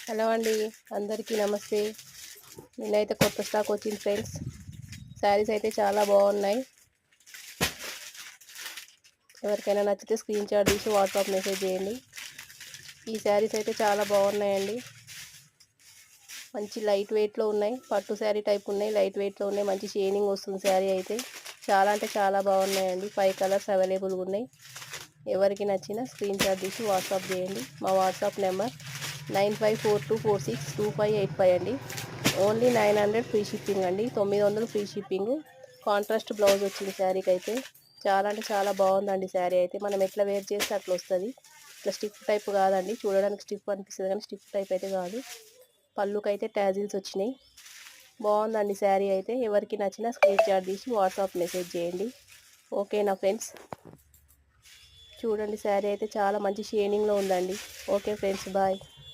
Hello అండి, అందరికీ నమస్తే. నేనైతే కొత్త స్టాక్ వచ్చింది ఫ్రెండ్స్. శారీస్ అయితే చాలా బాగున్నాయి. ఎవరికైనా నచ్చితే స్క్రీన్ షాట్ తీసి వాట్సాప్ మెసేజ్ చేయండి. ఈ శారీస్ అయితే చాలా బాగున్నాయండి. మంచి లైట్ వెయిట్లో ఉన్నాయి. పట్టు శారీ టైప్ ఉన్నాయి, లైట్ వెయిట్లో ఉన్నాయి. మంచి షైనింగ్ వస్తుంది శారీ అయితే. చాలా అంటే చాలా బాగున్నాయండి. 5 కలర్స్ అవైలబుల్గా ఉన్నాయి. ఎవరికి నచ్చినా స్క్రీన్ షాట్ తీసి వాట్సాప్ చేయండి. మా వాట్సాప్ నెంబర్ 9542462585 అండి. ఓన్లీ 900 ఫ్రీ షిప్పింగ్ అండి. 900 ఫ్రీ షిప్పింగ్. కాంట్రాస్ట్ బ్లౌజ్ వచ్చింది శారీకి అయితే. చాలా అంటే చాలా బాగుందండి శారీ అయితే. మనం ఎట్లా వేర్ చేస్తే అట్లా వస్తుంది. ఇట్లా స్టిఫ్ టైప్ కాదండి. చూడడానికి స్టిఫ్ అనిపిస్తుంది కానీ స్టిఫ్ టైప్ అయితే కాదు. పళ్ళుకి అయితే ట్యాజిల్స్ వచ్చినాయి. బాగుందండి శారీ అయితే. ఎవరికి నచ్చినా స్క్రీన్ షాట్ తీసి వాట్సాప్ మెసేజ్ చేయండి. ఓకేనా ఫ్రెండ్స్? చూడండి శారీ అయితే చాలా మంచి షైనింగ్లో ఉందండి. Okay friends, bye.